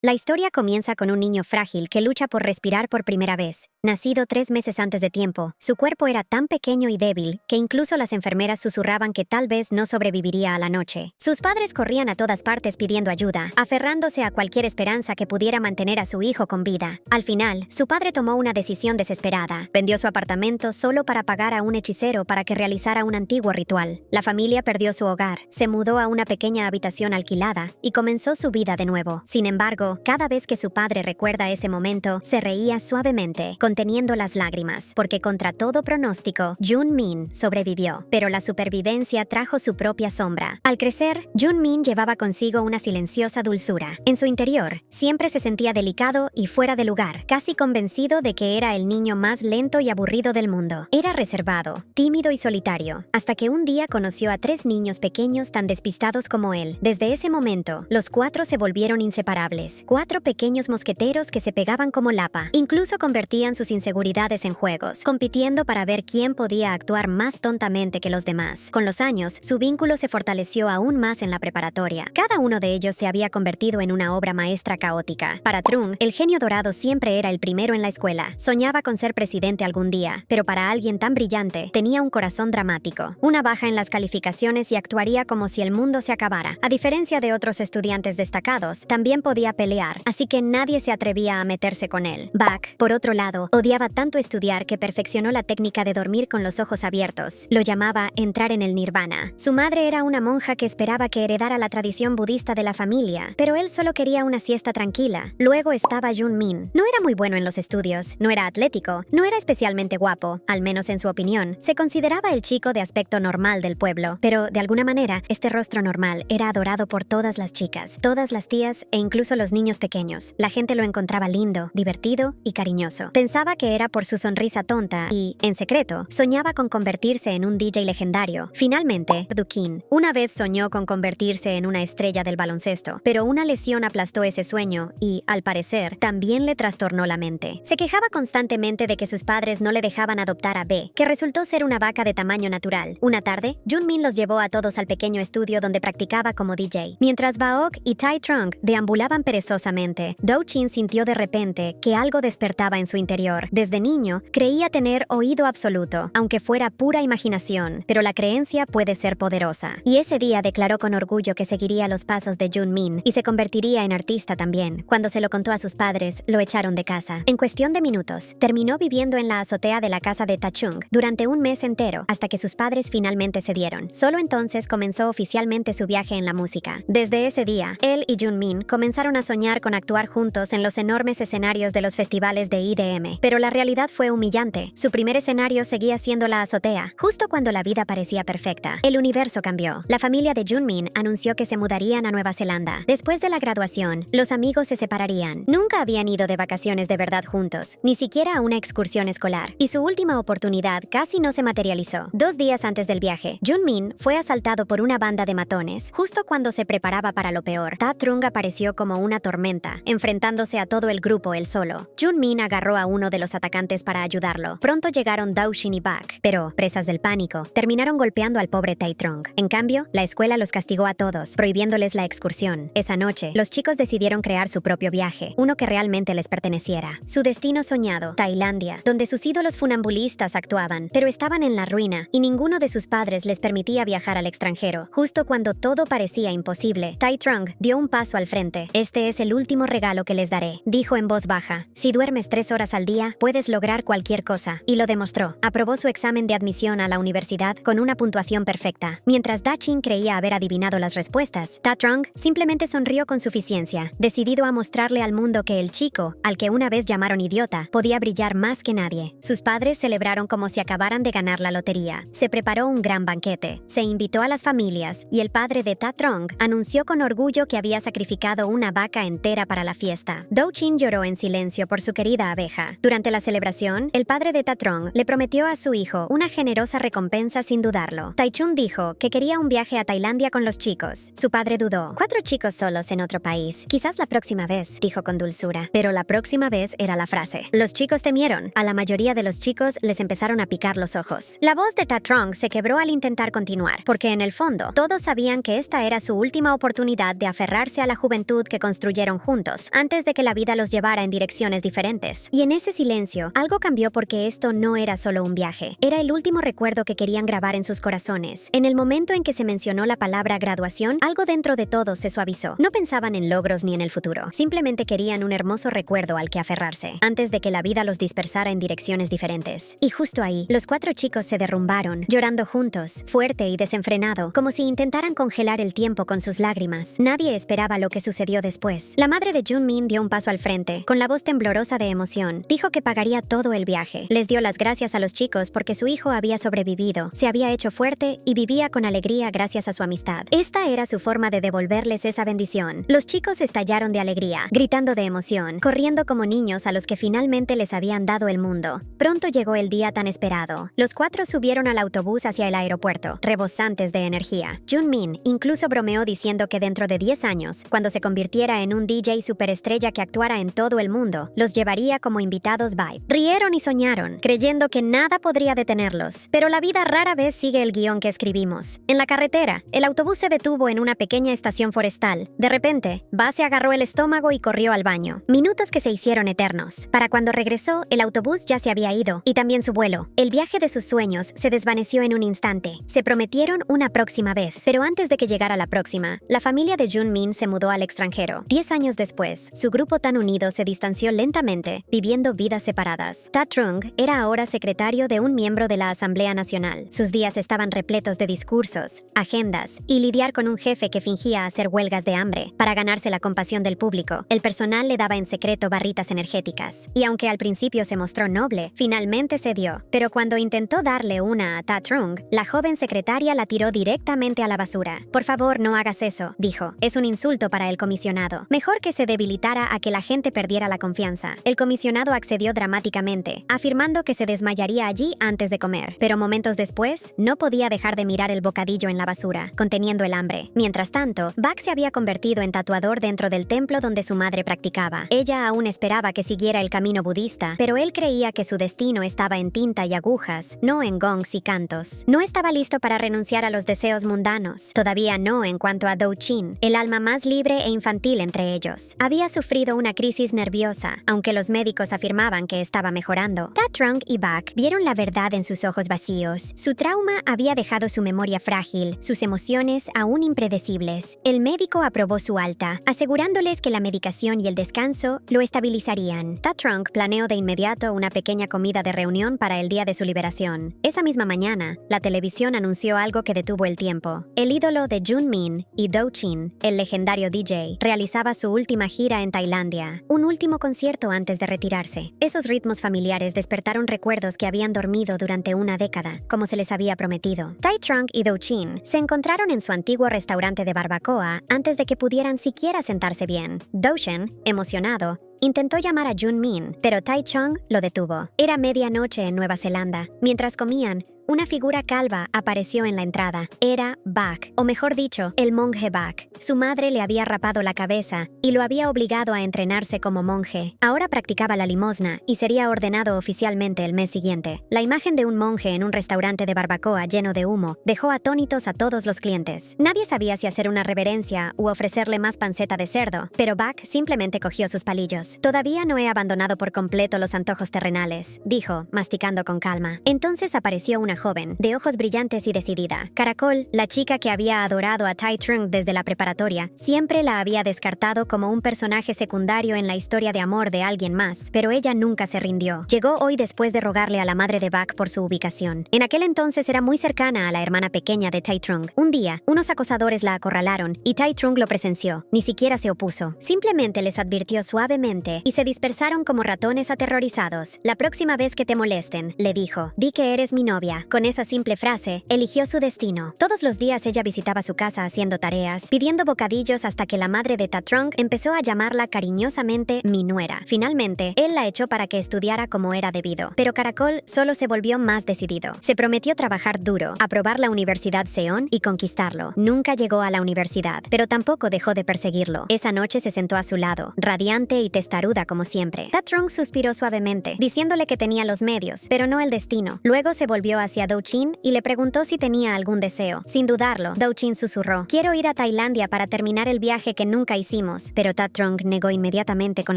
La historia comienza con un niño frágil que lucha por respirar por primera vez. Nacido 3 meses antes de tiempo, su cuerpo era tan pequeño y débil que incluso las enfermeras susurraban que tal vez no sobreviviría a la noche. Sus padres corrían a todas partes pidiendo ayuda, aferrándose a cualquier esperanza que pudiera mantener a su hijo con vida. Al final, su padre tomó una decisión desesperada. Vendió su apartamento solo para pagar a un hechicero para que realizara un antiguo ritual. La familia perdió su hogar, se mudó a una pequeña habitación alquilada y comenzó su vida de nuevo. Sin embargo, cada vez que su padre recuerda ese momento, se reía suavemente, conteniendo las lágrimas, porque contra todo pronóstico, Jun-min sobrevivió. Pero la supervivencia trajo su propia sombra. Al crecer, Jun-min llevaba consigo una silenciosa dulzura. En su interior, siempre se sentía delicado y fuera de lugar, casi convencido de que era el niño más lento y aburrido del mundo. Era reservado, tímido y solitario, hasta que un día conoció a 3 niños pequeños tan despistados como él. Desde ese momento, los 4 se volvieron inseparables. 4 pequeños mosqueteros que se pegaban como lapa. Incluso convertían sus inseguridades en juegos, compitiendo para ver quién podía actuar más tontamente que los demás. Con los años, su vínculo se fortaleció aún más en la preparatoria. Cada uno de ellos se había convertido en una obra maestra caótica. Para Trung, el genio dorado siempre era el primero en la escuela. Soñaba con ser presidente algún día, pero para alguien tan brillante, tenía un corazón dramático. Una baja en las calificaciones y actuaría como si el mundo se acabara. A diferencia de otros estudiantes destacados, también podía pelear, así que nadie se atrevía a meterse con él. Bak, por otro lado, odiaba tanto estudiar que perfeccionó la técnica de dormir con los ojos abiertos. Lo llamaba entrar en el nirvana. Su madre era una monja que esperaba que heredara la tradición budista de la familia, pero él solo quería una siesta tranquila. Luego estaba Jun-min. No era muy bueno en los estudios, no era atlético, no era especialmente guapo, al menos en su opinión. Se consideraba el chico de aspecto normal del pueblo, pero de alguna manera, este rostro normal era adorado por todas las chicas, todas las tías e incluso los niños pequeños. La gente lo encontraba lindo, divertido y cariñoso. Pensaba que era por su sonrisa tonta y, en secreto, soñaba con convertirse en un DJ legendario. Finalmente, Dukin una vez soñó con convertirse en una estrella del baloncesto, pero una lesión aplastó ese sueño y, al parecer, también le trastornó la mente. Se quejaba constantemente de que sus padres no le dejaban adoptar a B, que resultó ser una vaca de tamaño natural. Una tarde, Jun-min los llevó a todos al pequeño estudio donde practicaba como DJ. Mientras Baok y Tai Trung deambulaban perezosamente, Do-chin sintió de repente que algo despertaba en su interior. Desde niño, creía tener oído absoluto, aunque fuera pura imaginación, pero la creencia puede ser poderosa. Y ese día declaró con orgullo que seguiría los pasos de Jun-min y se convertiría en artista también. Cuando se lo contó a sus padres, lo echaron de casa. En cuestión de minutos, terminó viviendo en la azotea de la casa de Tachung durante un mes entero, hasta que sus padres finalmente cedieron. Solo entonces comenzó oficialmente su viaje en la música. Desde ese día, él y Jun-min comenzaron a soñar con actuar juntos en los enormes escenarios de los festivales de IDM. Pero la realidad fue humillante. Su primer escenario seguía siendo la azotea. Justo cuando la vida parecía perfecta, el universo cambió. La familia de Jun-min anunció que se mudarían a Nueva Zelanda. Después de la graduación, los amigos se separarían. Nunca habían ido de vacaciones de verdad juntos, ni siquiera a una excursión escolar. Y su última oportunidad casi no se materializó. 2 días antes del viaje, Jun-min fue asaltado por una banda de matones. Justo cuando se preparaba para lo peor, Ta Trung apareció como una tormenta, enfrentándose a todo el grupo él solo. Jun-min agarró a uno de los atacantes para ayudarlo. Pronto llegaron Do-shin y Bak, pero, presas del pánico, terminaron golpeando al pobre Tai Trung. En cambio, la escuela los castigó a todos, prohibiéndoles la excursión. Esa noche, los chicos decidieron crear su propio viaje, uno que realmente les perteneciera. Su destino soñado, Tailandia, donde sus ídolos funambulistas actuaban, pero estaban en la ruina, y ninguno de sus padres les permitía viajar al extranjero. Justo cuando todo parecía imposible, Tai Trung dio un paso al frente. Este es el último regalo que les daré, dijo en voz baja. Si duermes 3 horas al día, puedes lograr cualquier cosa. Y lo demostró. Aprobó su examen de admisión a la universidad con una puntuación perfecta. Mientras Da-chin creía haber adivinado las respuestas, Ta Trung simplemente sonrió con suficiencia, decidido a mostrarle al mundo que el chico, al que una vez llamaron idiota, podía brillar más que nadie. Sus padres celebraron como si acabaran de ganar la lotería. Se preparó un gran banquete. Se invitó a las familias y el padre de Ta Trung anunció con orgullo que había sacrificado una vaca entera para la fiesta. Do-chin lloró en silencio por su querida abeja. Durante la celebración, el padre de Tatrong le prometió a su hijo una generosa recompensa sin dudarlo. Taichung dijo que quería un viaje a Tailandia con los chicos. Su padre dudó. 4 chicos solos en otro país. Quizás la próxima vez, dijo con dulzura. Pero la próxima vez era la frase. Los chicos temieron. A la mayoría de los chicos les empezaron a picar los ojos. La voz de Tatrong se quebró al intentar continuar, porque en el fondo, todos sabían que esta era su última oportunidad de aferrarse a la juventud que construyeron juntos, antes de que la vida los llevara en direcciones diferentes. Y en ese silencio, algo cambió porque esto no era solo un viaje. Era el último recuerdo que querían grabar en sus corazones. En el momento en que se mencionó la palabra graduación, algo dentro de todos se suavizó. No pensaban en logros ni en el futuro. Simplemente querían un hermoso recuerdo al que aferrarse, antes de que la vida los dispersara en direcciones diferentes. Y justo ahí, los 4 chicos se derrumbaron, llorando juntos, fuerte y desenfrenado, como si intentaran congelar el tiempo con sus lágrimas. Nadie esperaba lo que sucedió después. La madre de Junmin dio un paso al frente, con la voz temblorosa de emoción. Dijo que pagaría todo el viaje. Les dio las gracias a los chicos porque su hijo había sobrevivido, se había hecho fuerte y vivía con alegría gracias a su amistad. Esta era su forma de devolverles esa bendición. Los chicos estallaron de alegría, gritando de emoción, corriendo como niños a los que finalmente les habían dado el mundo. Pronto llegó el día tan esperado. Los 4 subieron al autobús hacia el aeropuerto, rebosantes de energía. Junmin incluso bromeó diciendo que dentro de 10 años, cuando se convirtiera en un DJ superestrella que actuara en todo el mundo, los llevaría como invitados VIP. Rieron y soñaron, creyendo que nada podría detenerlos. Pero la vida rara vez sigue el guión que escribimos. En la carretera, el autobús se detuvo en una pequeña estación forestal. De repente, Ba se agarró el estómago y corrió al baño. Minutos que se hicieron eternos. Para cuando regresó, el autobús ya se había ido, y también su vuelo. El viaje de sus sueños se desvaneció en un instante. Se prometieron una próxima vez, pero antes de que llegara la próxima, la familia de Junmin se mudó al extranjero. 10 años después, su grupo tan unido se distanció lentamente, viviendo vidas separadas. Tatrung era ahora secretario de un miembro de la Asamblea Nacional. Sus días estaban repletos de discursos, agendas y lidiar con un jefe que fingía hacer huelgas de hambre para ganarse la compasión del público. El personal le daba en secreto barritas energéticas, y aunque al principio se mostró noble, finalmente cedió. Pero cuando intentó darle una a Tatrung, la joven secretaria la tiró directamente a la basura. Por favor, no hagas eso, dijo. Es un insulto para el comisionado. Mejor que se debilitara a que la gente perdiera la confianza. El comisionado accedió dramáticamente, afirmando que se desmayaría allí antes de comer. Pero momentos después, no podía dejar de mirar el bocadillo en la basura, conteniendo el hambre. Mientras tanto, Bak se había convertido en tatuador dentro del templo donde su madre practicaba. Ella aún esperaba que siguiera el camino budista, pero él creía que su destino estaba en tinta y agujas, no en gongs y cantos. No estaba listo para renunciar a los deseos mundanos. Todavía no en cuanto a Douchin, el alma más libre e infantil entre ellos. Había sufrido una crisis nerviosa, aunque los médicos afirmaban que estaba mejorando. Tatrung y Bak vieron la verdad en sus ojos vacíos. Su trauma había dejado su memoria frágil, sus emociones aún impredecibles. El médico aprobó su alta, asegurándoles que la medicación y el descanso lo estabilizarían. Tatrung planeó de inmediato una pequeña comida de reunión para el día de su liberación. Esa misma mañana, la televisión anunció algo que detuvo el tiempo. El ídolo de Junmin y Douchin, el legendario DJ, realizaba su última gira en Tailandia, un último concierto antes de retirarse. Esos ritmos familiares despertaron recuerdos que habían dormido durante una década, como se les había prometido. Tatrung y Douchin se encontraron en su antiguo restaurante de barbacoa antes de que pudieran siquiera sentarse bien. Douchin, emocionado, intentó llamar a Junmin, pero Taichung lo detuvo. Era medianoche en Nueva Zelanda. Mientras comían, una figura calva apareció en la entrada. Era Bak, o mejor dicho, el monje Bak. Su madre le había rapado la cabeza y lo había obligado a entrenarse como monje. Ahora practicaba la limosna y sería ordenado oficialmente el mes siguiente. La imagen de un monje en un restaurante de barbacoa lleno de humo dejó atónitos a todos los clientes. Nadie sabía si hacer una reverencia u ofrecerle más panceta de cerdo, pero Bak simplemente cogió sus palillos. Todavía no he abandonado por completo los antojos terrenales, dijo, masticando con calma. Entonces apareció una joven, de ojos brillantes y decidida. Caracol, la chica que había adorado a Tatrung desde la preparatoria, siempre la había descartado como un personaje secundario en la historia de amor de alguien más, pero ella nunca se rindió. Llegó hoy después de rogarle a la madre de Bak por su ubicación. En aquel entonces era muy cercana a la hermana pequeña de Tatrung. Un día, unos acosadores la acorralaron y Tatrung lo presenció. Ni siquiera se opuso. Simplemente les advirtió suavemente y se dispersaron como ratones aterrorizados. La próxima vez que te molesten, le dijo, di que eres mi novia. Con esa simple frase, eligió su destino. Todos los días ella visitaba su casa haciendo tareas, pidiendo bocadillos hasta que la madre de Ta Trong empezó a llamarla cariñosamente mi nuera. Finalmente, él la echó para que estudiara como era debido. Pero Caracol solo se volvió más decidido. Se prometió trabajar duro, aprobar la Universidad Seon y conquistarlo. Nunca llegó a la universidad, pero tampoco dejó de perseguirlo. Esa noche se sentó a su lado, radiante y testaruda como siempre. Ta Trong suspiró suavemente, diciéndole que tenía los medios, pero no el destino. Luego se volvió hacia Do Chin y le preguntó si tenía algún deseo. Sin dudarlo, Do Chin susurró: quiero ir a Tailandia para terminar el viaje que nunca hicimos. Pero Ta Trong negó inmediatamente con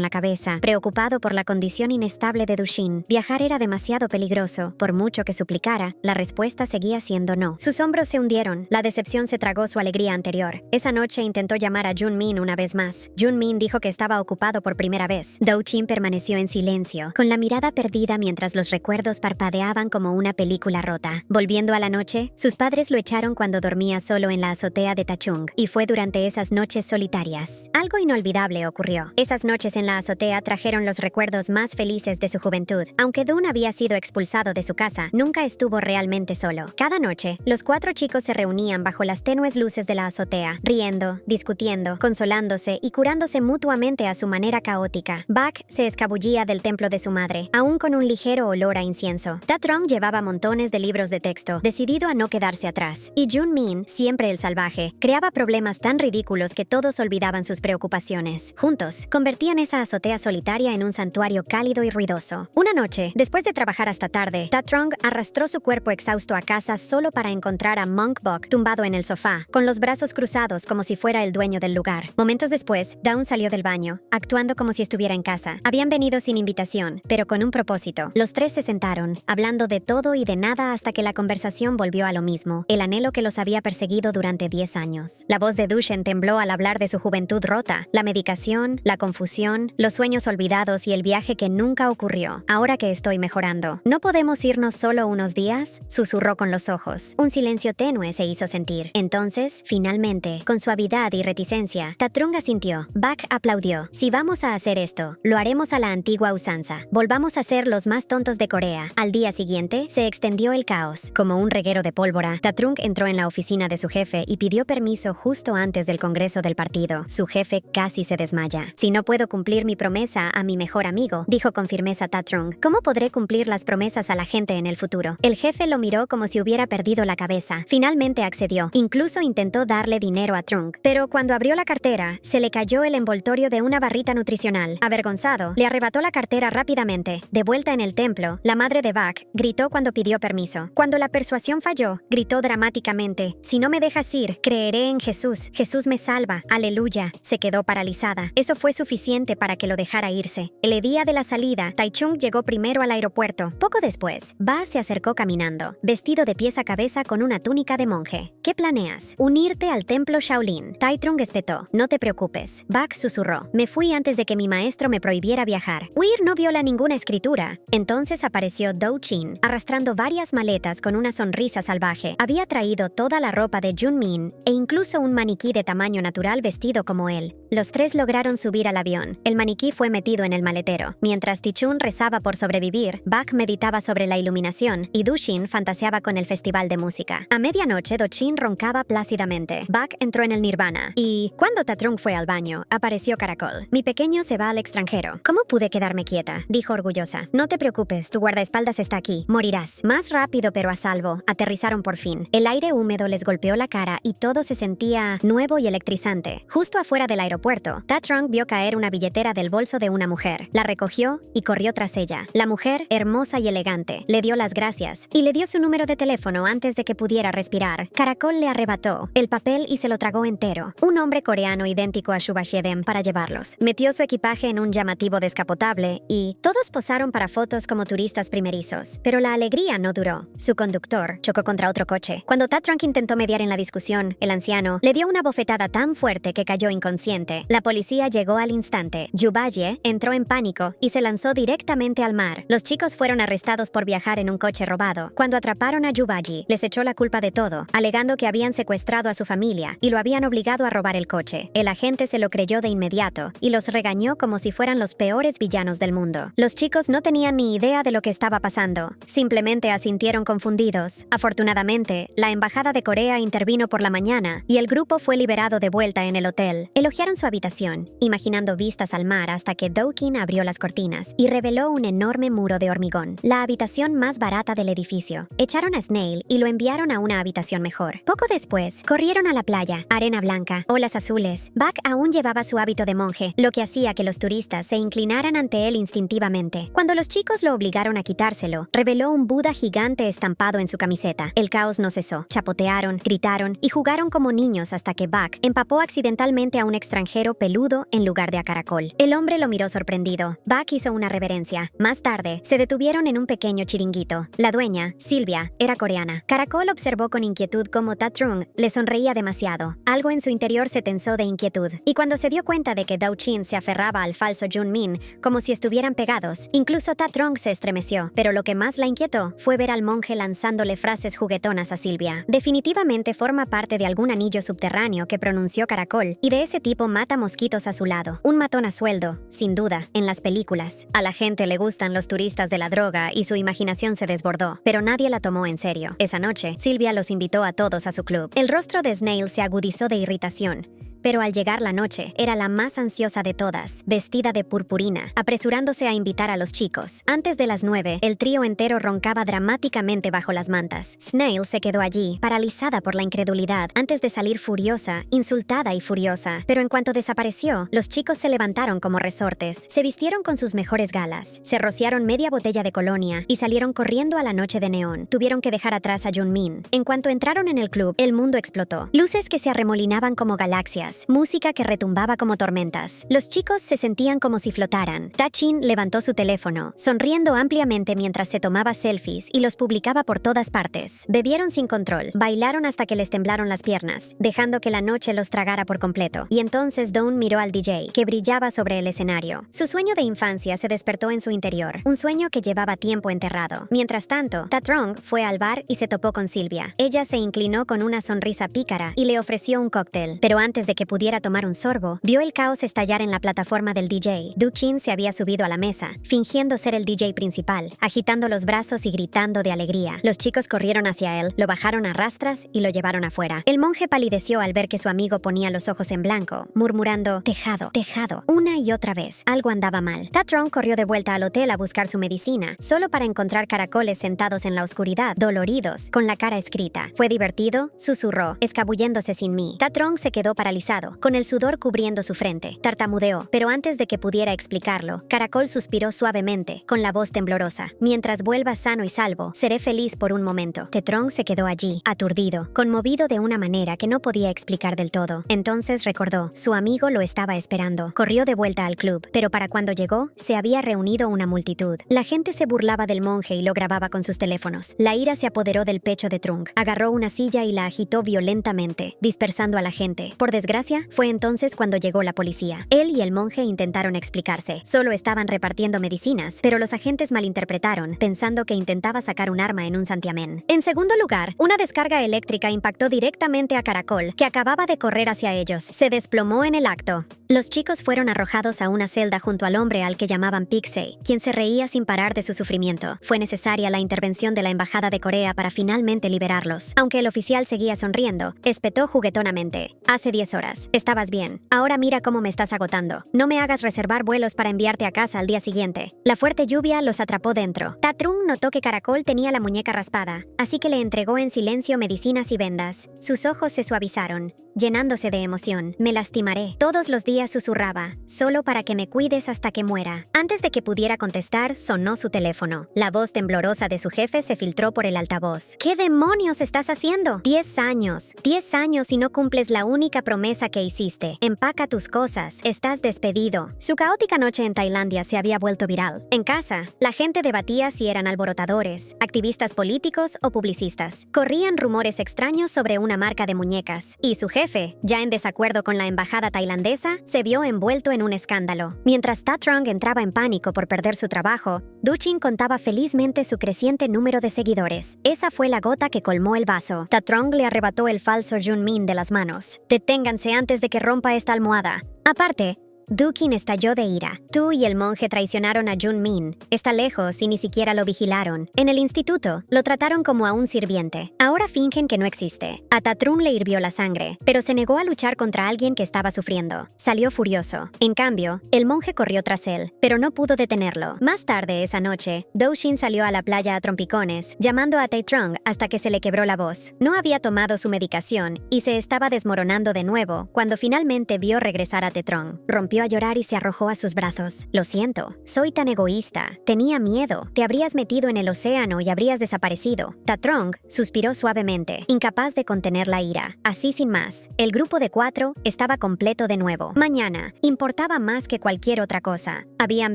la cabeza, preocupado por la condición inestable de Do Chin. Viajar era demasiado peligroso. Por mucho que suplicara, la respuesta seguía siendo no. Sus hombros se hundieron. La decepción se tragó su alegría anterior. Esa noche intentó llamar a Jun Min una vez más. Jun Min dijo que estaba ocupado por primera vez. Do Chin permaneció en silencio, con la mirada perdida mientras los recuerdos parpadeaban como una película rota. Volviendo a la noche, sus padres lo echaron cuando dormía solo en la azotea de Tachung, y fue durante esas noches solitarias. Algo inolvidable ocurrió. Esas noches en la azotea trajeron los recuerdos más felices de su juventud. Aunque Dun había sido expulsado de su casa, nunca estuvo realmente solo. Cada noche, los 4 chicos se reunían bajo las tenues luces de la azotea, riendo, discutiendo, consolándose y curándose mutuamente a su manera caótica. Bak se escabullía del templo de su madre, aún con un ligero olor a incienso. Ta Trong llevaba montones de libros de texto, decidido a no quedarse atrás. Y Jun Min, siempre el salvaje, creaba problemas tan ridículos que todos olvidaban sus preocupaciones. Juntos, convertían esa azotea solitaria en un santuario cálido y ruidoso. Una noche, después de trabajar hasta tarde, Ta Trong arrastró su cuerpo exhausto a casa solo para encontrar a Monk Bok tumbado en el sofá, con los brazos cruzados como si fuera el dueño del lugar. Momentos después, Dawn salió del baño, actuando como si estuviera en casa. Habían venido sin invitación, pero con un propósito. Los 3 se sentaron, hablando de todo y de nada hasta que la conversación volvió a lo mismo, el anhelo que los había perseguido durante 10 años. La voz de Dushen tembló al hablar de su juventud rota, la medicación, la confusión, los sueños olvidados y el viaje que nunca ocurrió. Ahora que estoy mejorando, ¿no podemos irnos solo unos días?, susurró con los ojos. Un silencio tenue se hizo sentir. Entonces, finalmente, con suavidad y reticencia, Ta Trong asintió. Bak aplaudió. Si vamos a hacer esto, lo haremos a la antigua usanza. Volvamos a ser los más tontos de Corea. Al día siguiente, se extendió el caos. Como un reguero de pólvora, Ta Trong entró en la oficina de su jefe y pidió permiso justo antes del congreso del partido. Su jefe casi se desmaya. Si no puedo cumplir mi promesa a mi mejor amigo, dijo con firmeza Ta Trong, ¿cómo podré cumplir las promesas a la gente en el futuro? El jefe lo miró como si hubiera perdido la cabeza. Finalmente accedió. Incluso intentó darle dinero a Trong. Pero cuando abrió la cartera, se le cayó el envoltorio de una barrita nutricional. Avergonzado, le arrebató la cartera rápidamente. De vuelta en el templo, la madre de Bak gritó cuando pidió permiso. Cuando la persuasión falló, gritó dramáticamente: si no me dejas ir, creeré en Jesús. Jesús me salva. Aleluya. Se quedó paralizada. Eso fue suficiente para que lo dejara irse. El día de la salida, Taichung llegó primero al aeropuerto. Poco después, Ba se acercó caminando, vestido de pies a cabeza con una túnica de monje. ¿Qué planeas? Unirte al templo Shaolin. Taichung espetó. No te preocupes. Bak susurró. Me fui antes de que mi maestro me prohibiera viajar. Huir no viola ninguna escritura. Entonces apareció Do Chin, arrastrando varias maletas con una sonrisa salvaje. Había traído toda la ropa de Jun Min e incluso un maniquí de tamaño natural vestido como él. Los 3 lograron subir al avión. El maniquí fue metido en el maletero. Mientras Tichun rezaba por sobrevivir, Bak meditaba sobre la iluminación y Dushin fantaseaba con el festival de música. A medianoche, Dochin roncaba plácidamente. Bak entró en el nirvana. Y, cuando Ta Trong fue al baño, apareció Caracol. Mi pequeño se va al extranjero. ¿Cómo pude quedarme quieta?, dijo orgullosa. No te preocupes, tu guardaespaldas está aquí. Morirás. Más rápido pero a salvo. Aterrizaron por fin. El aire húmedo les golpeó la cara y todo se sentía nuevo y electrizante. Justo afuera del aeropuerto, Ta Trong vio caer una billetera del bolso de una mujer. La recogió y corrió tras ella. La mujer, hermosa y elegante, le dio las gracias y le dio su número de teléfono antes de que pudiera respirar. Caracol le arrebató el papel y se lo tragó entero. Un hombre coreano idéntico a Shubashedem para llevarlos. Metió su equipaje en un llamativo descapotable y todos posaron para fotos como turistas primerizos. Pero la alegría no duró. Su conductor chocó contra otro coche. Cuando Ta Trong intentó mediar en la discusión, el anciano le dio una bofetada tan fuerte que cayó inconsciente. La policía llegó al instante. Yubaye entró en pánico y se lanzó directamente al mar. Los chicos fueron arrestados por viajar en un coche robado. Cuando atraparon a Yubayi, les echó la culpa de todo, alegando que habían secuestrado a su familia y lo habían obligado a robar el coche. El agente se lo creyó de inmediato y los regañó como si fueran los peores villanos del mundo. Los chicos no tenían ni idea de lo que estaba pasando. Simplemente asintieron sintieron confundidos. Afortunadamente, la embajada de Corea intervino por la mañana y el grupo fue liberado de vuelta en el hotel. Elogiaron su habitación, imaginando vistas al mar hasta que Do-Kim abrió las cortinas y reveló un enorme muro de hormigón, la habitación más barata del edificio. Echaron a Snail y lo enviaron a una habitación mejor. Poco después, corrieron a la playa, arena blanca, olas azules. Bak aún llevaba su hábito de monje, lo que hacía que los turistas se inclinaran ante él instintivamente. Cuando los chicos lo obligaron a quitárselo, reveló un Buda gigante estampado en su camiseta. El caos no cesó. Chapotearon, gritaron y jugaron como niños hasta que Bak empapó accidentalmente a un extranjero peludo en lugar de a Caracol. El hombre lo miró sorprendido. Bak hizo una reverencia. Más tarde, se detuvieron en un pequeño chiringuito. La dueña, Silvia, era coreana. Caracol observó con inquietud cómo Tatrung le sonreía demasiado. Algo en su interior se tensó de inquietud. Y cuando se dio cuenta de que Do-Chin se aferraba al falso Junmin como si estuvieran pegados, incluso Tatrung se estremeció. Pero lo que más la inquietó fue ver al monje lanzándole frases juguetonas a Silvia. Definitivamente forma parte de algún anillo subterráneo que pronunció Caracol, y de ese tipo mata mosquitos a su lado. Un matón a sueldo, sin duda, en las películas. A la gente le gustan los turistas de la droga y su imaginación se desbordó, pero nadie la tomó en serio. Esa noche, Silvia los invitó a todos a su club. El rostro de Snail se agudizó de irritación. Pero al llegar la noche, era la más ansiosa de todas, vestida de purpurina, apresurándose a invitar a los chicos. Antes de las 9, el trío entero roncaba dramáticamente bajo las mantas. Snail se quedó allí, paralizada por la incredulidad, antes de salir furiosa, insultada y furiosa. Pero en cuanto desapareció, los chicos se levantaron como resortes, se vistieron con sus mejores galas, se rociaron media botella de colonia y salieron corriendo a la noche de neón. Tuvieron que dejar atrás a Junmin. En cuanto entraron en el club, el mundo explotó. Luces que se arremolinaban como galaxias, música que retumbaba como tormentas. Los chicos se sentían como si flotaran. Tachin levantó su teléfono, sonriendo ampliamente mientras se tomaba selfies y los publicaba por todas partes. Bebieron sin control, bailaron hasta que les temblaron las piernas, dejando que la noche los tragara por completo. Y entonces Dawn miró al DJ, que brillaba sobre el escenario. Su sueño de infancia se despertó en su interior, un sueño que llevaba tiempo enterrado. Mientras tanto, Tatrung fue al bar y se topó con Silvia. Ella se inclinó con una sonrisa pícara y le ofreció un cóctel, pero antes de que pudiera tomar un sorbo, vio el caos estallar en la plataforma del DJ. Do-Chin se había subido a la mesa, fingiendo ser el DJ principal, agitando los brazos y gritando de alegría. Los chicos corrieron hacia él, lo bajaron a rastras y lo llevaron afuera. El monje palideció al ver que su amigo ponía los ojos en blanco, murmurando "tejado, tejado", una y otra vez. Algo andaba mal. Tatrung corrió de vuelta al hotel a buscar su medicina, solo para encontrar caracoles sentados en la oscuridad, doloridos, con la cara escrita. "Fue divertido", susurró, escabulléndose sin mí. Tatrung se quedó paralizado, con el sudor cubriendo su frente. Tartamudeó, pero antes de que pudiera explicarlo, Caracol suspiró suavemente, con la voz temblorosa. "Mientras vuelva sano y salvo, seré feliz por un momento". Tatrung se quedó allí, aturdido, conmovido de una manera que no podía explicar del todo. Entonces recordó, su amigo lo estaba esperando. Corrió de vuelta al club, pero para cuando llegó, se había reunido una multitud. La gente se burlaba del monje y lo grababa con sus teléfonos. La ira se apoderó del pecho de Trung. Agarró una silla y la agitó violentamente, dispersando a la gente. Por desgracia, fue entonces cuando llegó la policía. Él y el monje intentaron explicarse. Solo estaban repartiendo medicinas, pero los agentes malinterpretaron, pensando que intentaba sacar un arma en un santiamén. En segundo lugar, una descarga eléctrica impactó directamente a Caracol, que acababa de correr hacia ellos. Se desplomó en el acto. Los chicos fueron arrojados a una celda junto al hombre al que llamaban Pixie, quien se reía sin parar de su sufrimiento. Fue necesaria la intervención de la Embajada de Corea para finalmente liberarlos. Aunque el oficial seguía sonriendo, espetó juguetonamente. "Hace 10 horas. Estabas bien. Ahora mira cómo me estás agotando. No me hagas reservar vuelos para enviarte a casa al día siguiente". La fuerte lluvia los atrapó dentro. Tatrung notó que Caracol tenía la muñeca raspada, así que le entregó en silencio medicinas y vendas. Sus ojos se suavizaron, llenándose de emoción. "Me lastimaré". Todos los días susurraba, "solo para que me cuides hasta que muera". Antes de que pudiera contestar, sonó su teléfono. La voz temblorosa de su jefe se filtró por el altavoz. "¿Qué demonios estás haciendo? 10 años. 10 años y no cumples la única promesa que hiciste. Empaca tus cosas. Estás despedido". Su caótica noche en Tailandia se había vuelto viral. En casa, la gente debatía si eran alborotadores, activistas políticos o publicistas. Corrían rumores extraños sobre una marca de muñecas, y su jefe, ya en desacuerdo con la embajada tailandesa, se vio envuelto en un escándalo. Mientras Tatrung entraba en pánico por perder su trabajo, Do-Chin contaba felizmente su creciente número de seguidores. Esa fue la gota que colmó el vaso. Tatrung le arrebató el falso Junmin de las manos. "Deténganse antes de que rompa esta almohada". Aparte, Dukin estalló de ira. Tú y el monje traicionaron a Junmin. Está lejos y ni siquiera lo vigilaron. En el instituto, lo trataron como a un sirviente. Ahora fingen que no existe. A Tatrung le hirvió la sangre, pero se negó a luchar contra alguien que estaba sufriendo. Salió furioso. En cambio, el monje corrió tras él, pero no pudo detenerlo. Más tarde esa noche, Do-shin salió a la playa a trompicones, llamando a Tae-trung hasta que se le quebró la voz. No había tomado su medicación y se estaba desmoronando de nuevo cuando finalmente vio regresar a Tae-trung. Rompió a llorar y se arrojó a sus brazos. Lo siento, soy tan egoísta. Tenía miedo. Te habrías metido en el océano y habrías desaparecido. Tae-trung suspiró suavemente, incapaz de contener la ira. Así sin más, el grupo de 4 estaba completo de nuevo. Mañana importaba más que cualquier otra cosa. Habían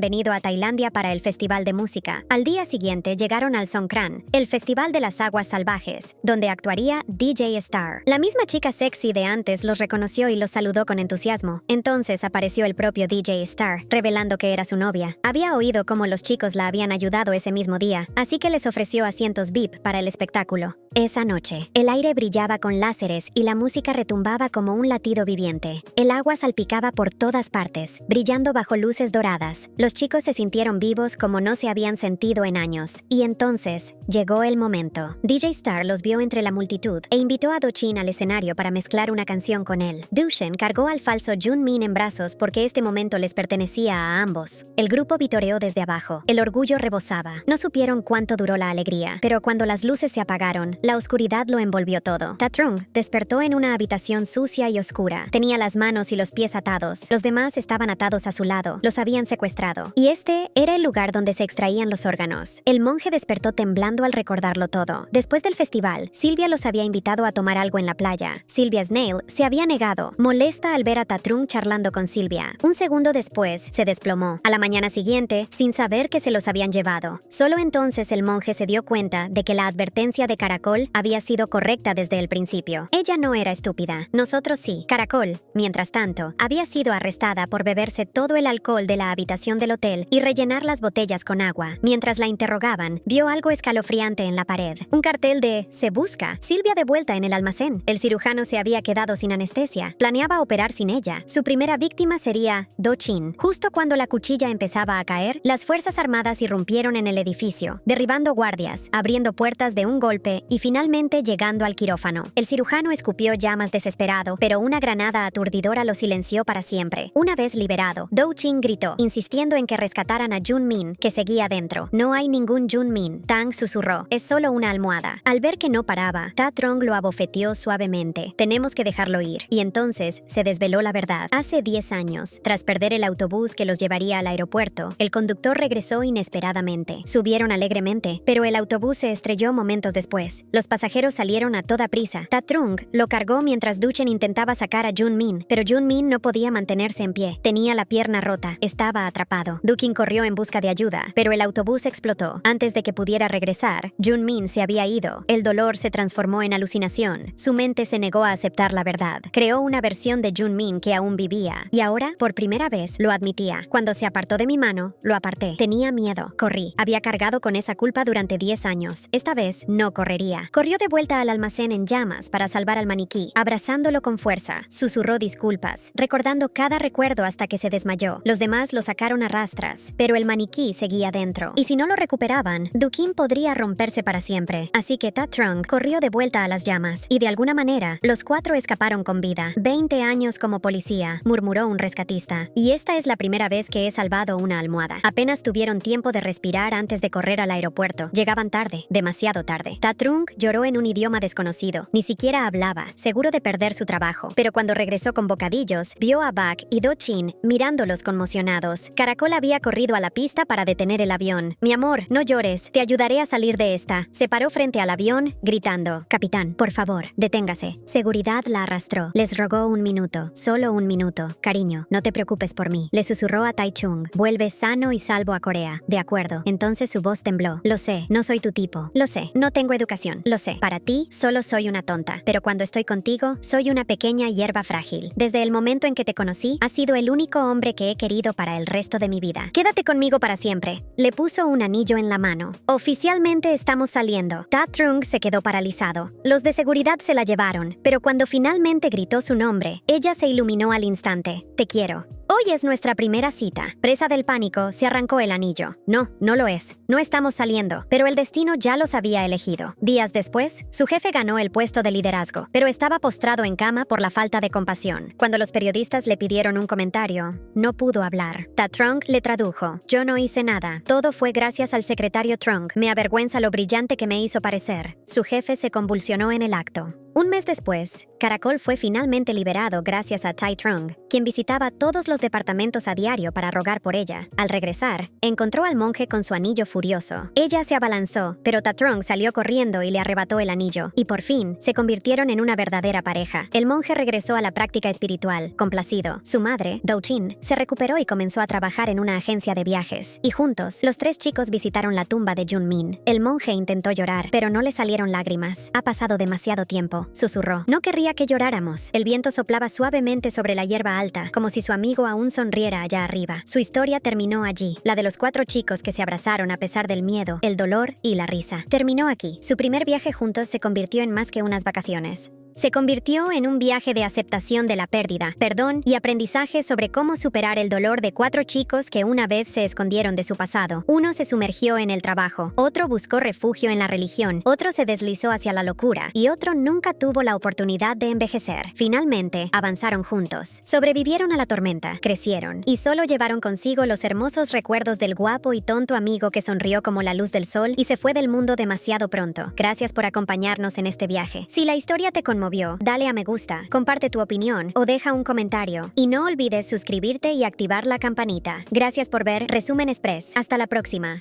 venido a Tailandia para el festival de música. Al día siguiente llegaron al Songkran, el festival de las aguas salvajes, donde actuaría DJ Star. La misma chica sexy de antes los reconoció y los saludó con entusiasmo. Entonces apareció el propio DJ Star, revelando que era su novia. Había oído cómo los chicos la habían ayudado ese mismo día, así que les ofreció asientos VIP para el espectáculo. Esa noche, el aire brillaba con láseres y la música retumbaba como un latido viviente. El agua salpicaba por todas partes, brillando bajo luces doradas. Los chicos se sintieron vivos como no se habían sentido en años. Y entonces, llegó el momento. DJ Star los vio entre la multitud e invitó a Do-chin al escenario para mezclar una canción con él. Do-shin cargó al falso Junmin en brazos porque este momento les pertenecía a ambos. El grupo vitoreó desde abajo. El orgullo rebosaba. No supieron cuánto duró la alegría, pero cuando las luces se apagaron, la oscuridad lo envolvió todo. Tae-trung despertó en una habitación sucia y oscura. Tenía las manos y los pies atados. Los demás estaban atados a su lado. Los habían secuestrado. Y este era el lugar donde se extraían los órganos. El monje despertó temblando al recordarlo todo. Después del festival, Sylvia los había invitado a tomar algo en la playa. Sylvia Snail se había negado, molesta al ver a Tae-trung charlando con Sylvia. Un segundo después, se desplomó. A la mañana siguiente, sin saber que se los habían llevado. Solo entonces el monje se dio cuenta de que la advertencia de Caracol había sido correcta desde el principio. Ella no era estúpida. Nosotros sí. Caracol, mientras tanto, había sido arrestada por beberse todo el alcohol de la habitación del hotel y rellenar las botellas con agua. Mientras la interrogaban, vio algo escalofriante en la pared. Un cartel de "Se busca". Sylvia de vuelta en el almacén. El cirujano se había quedado sin anestesia. Planeaba operar sin ella. Su primera víctima sería Do-chin. Justo cuando la cuchilla empezaba a caer, las fuerzas armadas irrumpieron en el edificio, derribando guardias, abriendo puertas de un golpe y finalmente llegando al quirófano. El cirujano escupió llamas desesperado, pero una granada aturdidora lo silenció para siempre. Una vez liberado, Do-chin gritó, insistiendo en que rescataran a Junmin, que seguía dentro. No hay ningún Junmin, Tang susurró. Es solo una almohada. Al ver que no paraba, Tae-trung lo abofeteó suavemente. Tenemos que dejarlo ir. Y entonces se desveló la verdad. Hace 10 años, tras perder el autobús que los llevaría al aeropuerto, el conductor regresó inesperadamente. Subieron alegremente, pero el autobús se estrelló momentos después. Los pasajeros salieron a toda prisa. Tae-trung lo cargó mientras Do-chin intentaba sacar a Junmin, pero Junmin no podía mantenerse en pie. Tenía la pierna rota. Estaba atrapado. Do-kin corrió en busca de ayuda, pero el autobús explotó. Antes de que pudiera regresar, Junmin se había ido. El dolor se transformó en alucinación. Su mente se negó a aceptar la verdad. Creó una versión de Junmin que aún vivía. Y ahora, por primera vez, lo admitía. Cuando se apartó de mi mano, lo aparté. Tenía miedo. Corrí. Había cargado con esa culpa durante 10 años. Esta vez, no correría. Corrió de vuelta al almacén en llamas para salvar al maniquí, abrazándolo con fuerza. Susurró disculpas, recordando cada recuerdo hasta que se desmayó. Los demás lo sacaron a rastras, pero el maniquí seguía dentro. Y si no lo recuperaban, Do-kin podría romperse para siempre. Así que Tae-trung corrió de vuelta a las llamas, y de alguna manera, los 4 escaparon con vida. 20 años como policía, murmuró un rescatista. Y esta es la primera vez que he salvado una almohada. Apenas tuvieron tiempo de respirar antes de correr al aeropuerto. Llegaban tarde, demasiado tarde. Tae-trung lloró en un idioma desconocido. Ni siquiera hablaba, seguro de perder su trabajo. Pero cuando regresó con bocadillos, vio a Bak y Do-chin mirándolos conmocionados. Caracol había corrido a la pista para detener el avión. Mi amor, no llores, te ayudaré a salir de esta. Se paró frente al avión, gritando, capitán, por favor, deténgase. Seguridad la arrastró. Les rogó un minuto, solo un minuto. Cariño, no te preocupes por mí. Le susurró a Tae-chung, vuelve sano y salvo a Corea. De acuerdo. Entonces su voz tembló. Lo sé, no soy tu tipo. Lo sé, no tengo educación. Lo sé. Para ti, solo soy una tonta. Pero cuando estoy contigo, soy una pequeña hierba frágil. Desde el momento en que te conocí, has sido el único hombre que he querido para el resto de mi vida. Quédate conmigo para siempre. Le puso un anillo en la mano. Oficialmente estamos saliendo. Tae-trung se quedó paralizado. Los de seguridad se la llevaron, pero cuando finalmente gritó su nombre, ella se iluminó al instante. Te quiero. Hoy es nuestra primera cita. Presa del pánico, se arrancó el anillo. No, no lo es. No estamos saliendo, pero el destino ya los había elegido. Días después, su jefe ganó el puesto de liderazgo, pero estaba postrado en cama por la falta de compasión. Cuando los periodistas le pidieron un comentario, no pudo hablar. Ta Trong le tradujo: yo no hice nada. Todo fue gracias al secretario Trong. Me avergüenza lo brillante que me hizo parecer. Su jefe se convulsionó en el acto. Un mes después, Caracol fue finalmente liberado gracias a Tai Trong, quien visitaba todos los departamentos a diario para rogar por ella. Al regresar, encontró al monje con su anillo furioso. Ella se abalanzó, pero Ta Trong salió corriendo y le arrebató el anillo, y por fin se convirtieron en una verdadera pareja. El monje regresó a la práctica espiritual, complacido. Su madre, Do Chin, se recuperó y comenzó a trabajar en una agencia de viajes, y juntos, los tres chicos visitaron la tumba de Jun Min. El monje intentó llorar, pero no le salieron lágrimas. Ha pasado demasiado tiempo, susurró. No querría que lloráramos. El viento soplaba suavemente sobre la hierba alta, como si su amigo aún sonriera allá arriba. Su historia terminó allí, la de los 4 chicos que se abrazaron a pesar del miedo, el dolor y la risa. Terminó aquí. Su primer viaje juntos se convirtió en más que unas vacaciones. Se convirtió en un viaje de aceptación de la pérdida, perdón y aprendizaje sobre cómo superar el dolor de 4 chicos que una vez se escondieron de su pasado. Uno se sumergió en el trabajo, otro buscó refugio en la religión, otro se deslizó hacia la locura y otro nunca tuvo la oportunidad de envejecer. Finalmente, avanzaron juntos, sobrevivieron a la tormenta, crecieron y solo llevaron consigo los hermosos recuerdos del guapo y tonto amigo que sonrió como la luz del sol y se fue del mundo demasiado pronto. Gracias por acompañarnos en este viaje. Si la historia te conmovió, dale a me gusta, comparte tu opinión o deja un comentario. Y no olvides suscribirte y activar la campanita. Gracias por ver Resumen Express. Hasta la próxima.